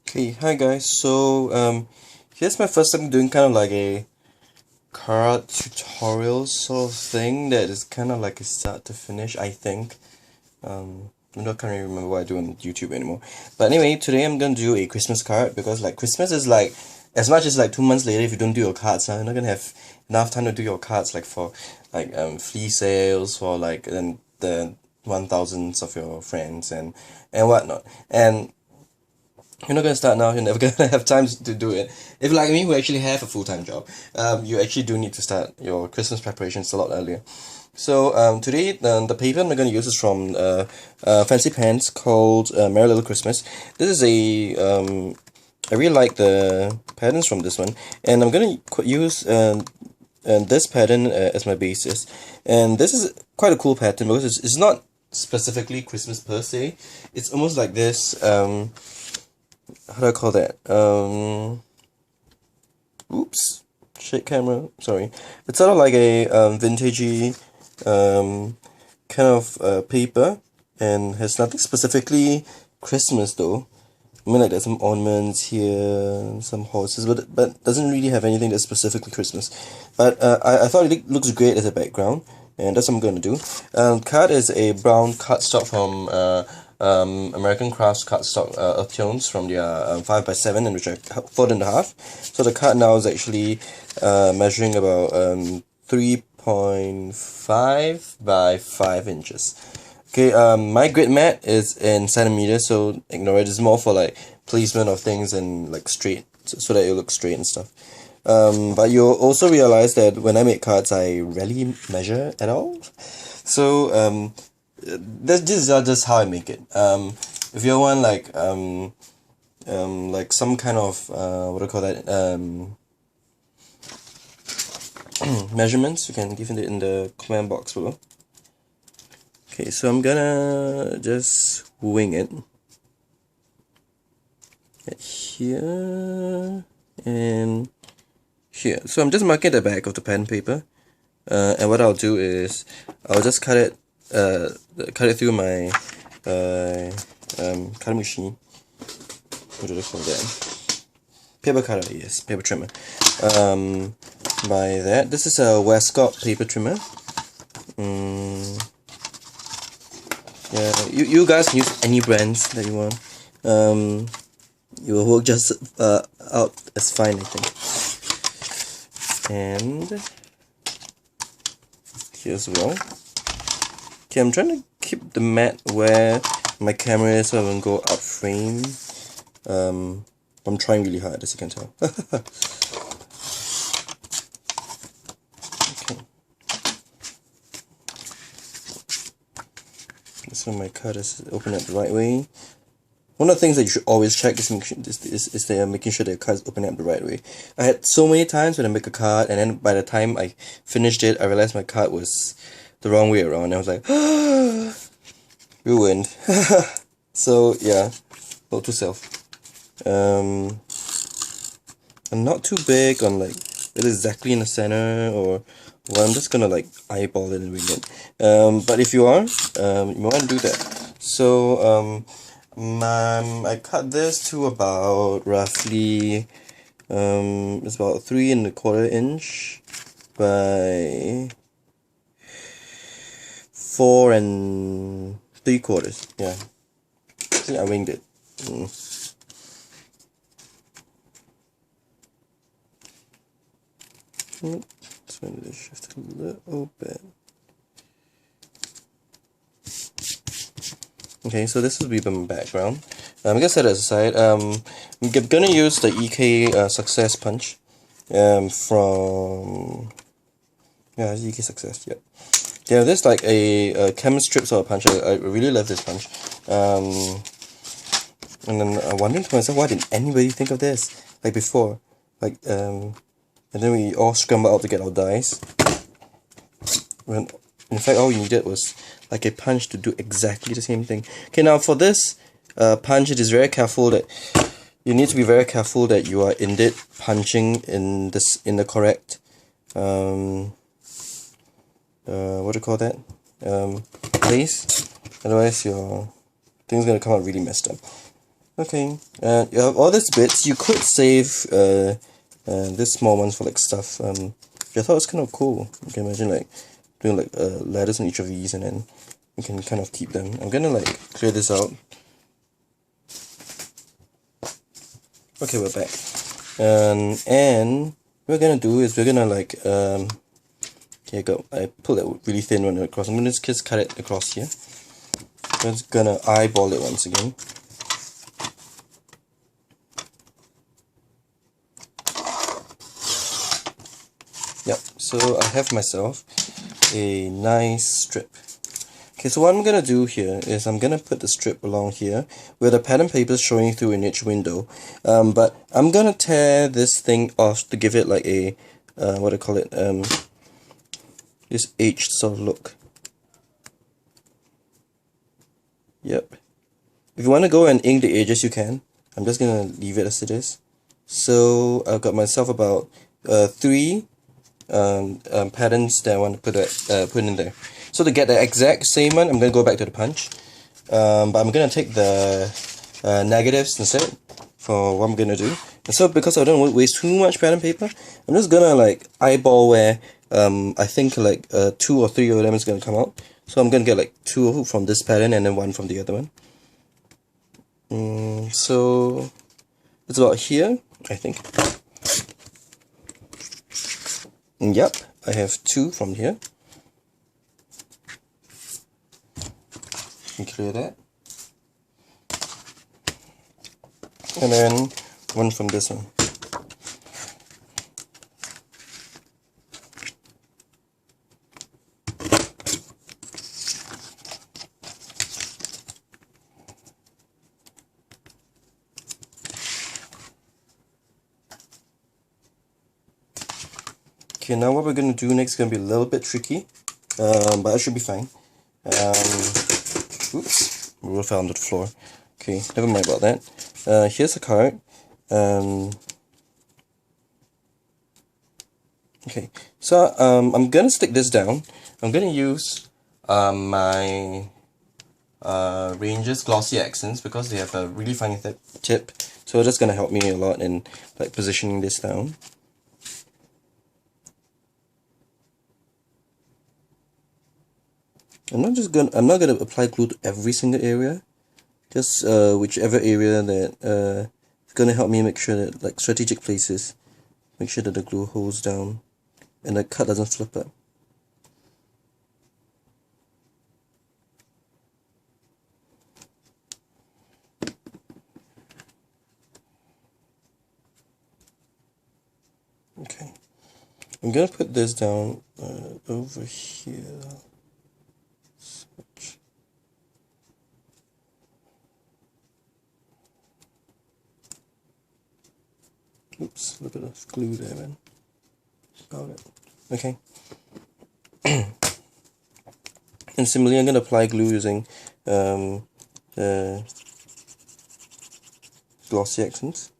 Okay, hi guys. Here's my first time doing kind of like a card tutorial sort of thing that is kind of like a start to finish, I think. I can't really remember what I do on YouTube anymore. But anyway, today I'm gonna do a Christmas card because like Christmas is like as much as like 2 months later if you don't do your cards, you're not gonna have enough time to do your cards like for like flea sales for like the 1,000s of your friends and whatnot. And you're not gonna start now. You're never gonna have time to do it. If like me, who actually have a full-time job, you actually do need to start your Christmas preparations a lot earlier. Today, the paper I'm gonna use is from Fancy Pants called Merry Little Christmas. This is I really like the patterns from this one, and I'm gonna use this pattern as my basis. And this is quite a cool pattern because it's not specifically Christmas per se. It's almost like this. How do I call that? Oops, shake camera. Sorry. It's sort of like a vintagey kind of paper, and has nothing specifically Christmas though. I mean, like there's some ornaments here, some horses, but doesn't really have anything that's specifically Christmas. But I thought it looks great as a background, and that's what I'm gonna do. Card is a brown cardstock from American Crafts cardstock earth tones from their 5x7, and which I fold in half. So the card now is actually measuring about 3.5 by 5 inches. Okay, my grid mat is in centimeters, so ignore it. It's more for like placement of things and like straight, so that it looks straight and stuff. But you'll also realize that when I make cards, I rarely measure at all. So this is just how I make it. If you want like some kind of what do you call that measurements, you can give it in the comment box below. Okay, so I'm gonna just wing it. Here and here. So I'm just marking the back of the pen paper, and what I'll do is I'll just cut it through my cutting machine. What do they call that? Paper cutter, yes, paper trimmer. By that, this is a Westcott paper trimmer. Yeah, you guys can use any brands that you want. It will work just out as fine, I think. And here as well. Okay, I'm trying to keep the mat where my camera is so I won't go up frame. I'm trying really hard, as you can tell. Okay. So my cut is open up the right way. One of the things that you should always check is making sure that your card is opening up the right way. I had so many times when I make a card, and then by the time I finished it, I realized my card was the wrong way around. I was like, ruined. So yeah, note to self. I'm not too big on like it exactly in the center, or well, I'm just gonna like eyeball it and wing it. But if you are, you might want to do that. So I cut this to about roughly it's about 3¼ inch by 4¾ yeah. I think I winged it. Just going to shift a little bit. Okay, so this will be my background. I'm gonna set it aside. I'm gonna use the EK Success Punch from EK Success. Yep. Yeah, this is like a chemist strip sort of punch. I really love this punch. And then I'm wondering to myself, why didn't anybody think of this like before? Like and then we all scrambled out to get our dies. When in fact all we needed was like a punch to do exactly the same thing. Okay, now for this punch, it is very careful that you need to be very careful that you are indeed punching in the correct what do you call that place. Otherwise your thing's gonna come out really messed up. Okay, you have all these bits. You could save this small ones for like stuff. I thought it was kind of cool. You can imagine like doing like ladders on each of these, and then you can kind of keep them. I'm gonna like clear this out. Okay, we're back. And what we're gonna do is we're gonna like here you go. I pulled that really thin one across. I'm gonna just cut it across here. I'm just gonna eyeball it once again. Yep, so I have myself a nice strip. Okay, so what I'm gonna do here is I'm gonna put the strip along here where the pattern paper is showing through in each window. But I'm gonna tear this thing off to give it like a what do I call it? This H sort of look. Yep. If you want to go and ink the edges, you can. I'm just gonna leave it as it is. So I've got myself about 3 patterns that I want to put in there. So to get the exact same one, I'm gonna go back to the punch. But I'm gonna take the negatives instead for what I'm gonna do. And so because I don't want to waste too much pattern paper, I'm just gonna like eyeball where I think like 2 or 3 of them is gonna come out. So I'm gonna get like 2 from this pattern and then 1 from the other one. So it's about here, I think. Yep, I have 2 from here. You can clear that. And then 1 from this one. Okay, now what we're going to do next is going to be a little bit tricky, but it should be fine. Oops, we fell onto the floor. Okay, never mind about that. Here's a card. Okay, so I'm going to stick this down. I'm going to use my Ranger's Glossy Accents because they have a really funny tip. So that's going to help me a lot in like positioning this down. I'm not gonna apply glue to every single area, just whichever area that is gonna help me make sure that like strategic places, make sure that the glue holds down and the cut doesn't flip up. Okay, I'm gonna put this down over here. Switch. Oops, a little bit of glue there, man. Got it. Okay. And similarly, I'm gonna apply glue using the Glossy Accents.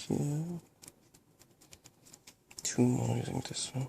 Here. 2 more using this one.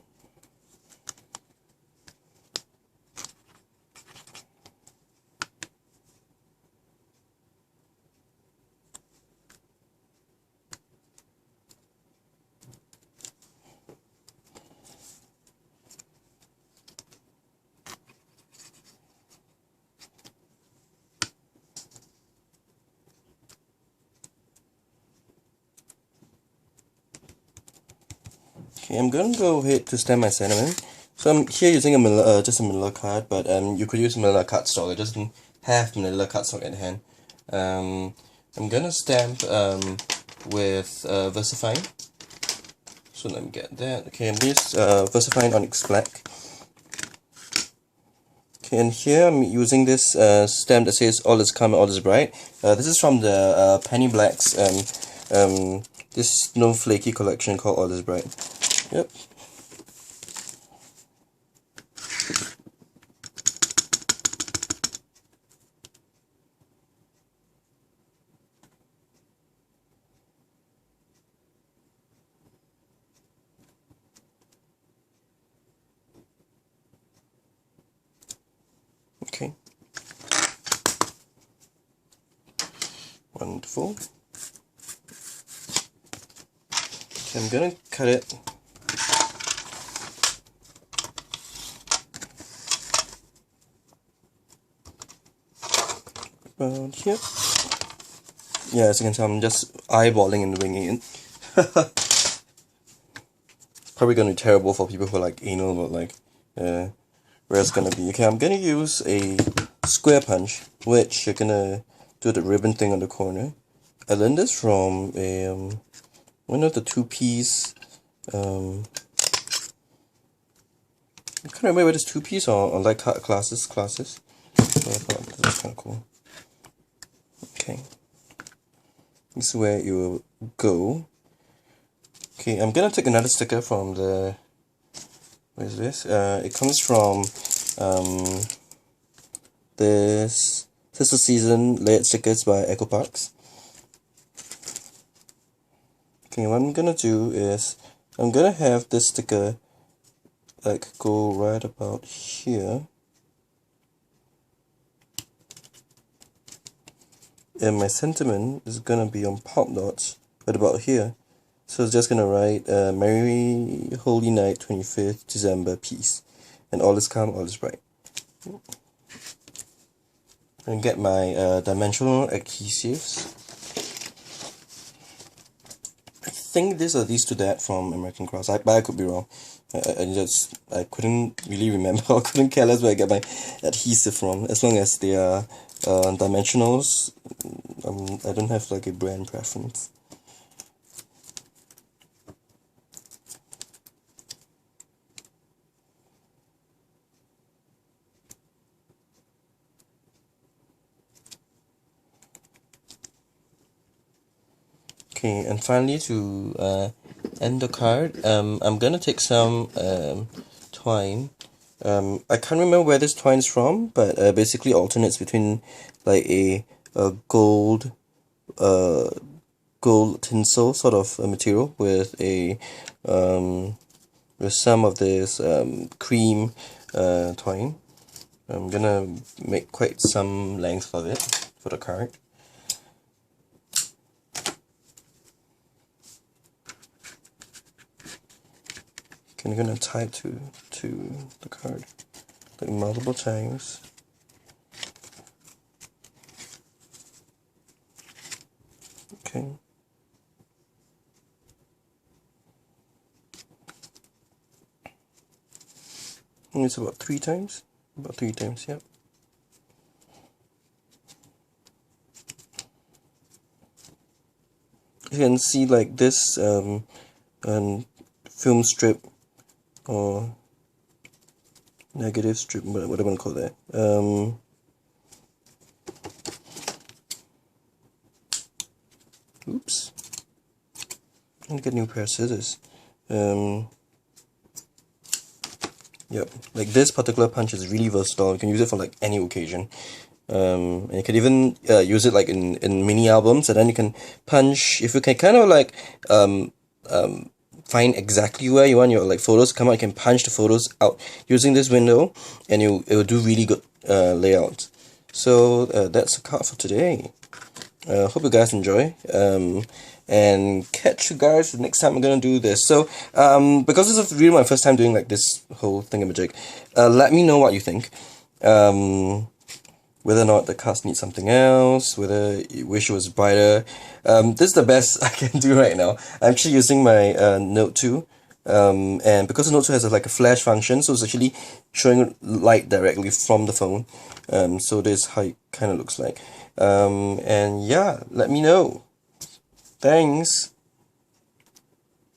Okay, I'm gonna go ahead to stamp my sentiment. So I'm here using a just a manila card, but you could use manila cardstock. I just didn't have manila cardstock at hand. I'm gonna stamp with VersaFine. So let me get that. Okay, I'm just VersaFine Onyx Black. Okay, and here I'm using this stamp that says "All is calm, all is bright." This is from the Penny Black's this snowflakey collection called "All is Bright." Yep. Wonderful. Okay, I'm gonna cut it. Around here. Yeah, as you can tell, I'm just eyeballing and winging it. It's probably gonna be terrible for people who are like anal, but like, where it's gonna be. Okay, I'm gonna use a square punch, which you're gonna do the ribbon thing on the corner. I learned this from one of the two-piece. I can't remember whether it's two-piece or like classes. So I thought this was kind of cool. Okay, this is where it will go. Okay, I'm gonna take another sticker from the. What is this? It comes from this Sister Season layered stickers by Echo Parks. Okay, what I'm gonna do is I'm gonna have this sticker like go right about here, and my sentiment is gonna be on pop dots right about here. So it's just gonna write Merry Holy Night 25th December Peace, and all is calm, all is bright. And get my dimensional adhesives. I think these are these two that from American Cross, but I could be wrong. I couldn't really remember or couldn't care less where I get my adhesive from. As long as they are dimensionals, I don't have like a brand preference. Okay, and finally to end the card, I'm gonna take some twine. I can't remember where this twine is from, but basically alternates between like a gold tinsel sort of material with a with some of this cream twine. I'm gonna make quite some length of it for the card. I'm gonna tie it to the card like multiple times. Okay. And it's about 3 times. About 3 times, yep. You can see like this film strip or negative strip, what do I want to call that? Oops. I'm gonna get a new pair of scissors. Yep, like this particular punch is really versatile. You can use it for like any occasion. And you can even use it like in mini albums, and then you can punch, if you can kind of like find exactly where you want your like photos to come out, you can punch the photos out using this window, and it will do really good layout. So that's a card for today. Hope you guys enjoy, and catch you guys the next time I'm gonna do this. So because this is really my first time doing like this whole thingamajig, let me know what you think. Whether or not the cards need something else, whether you wish it was brighter. This is the best I can do right now. I'm actually using my Note 2, and because the Note 2 has like a flash function, so it's actually showing light directly from the phone. So this is how it kind of looks like. And yeah, let me know. Thanks.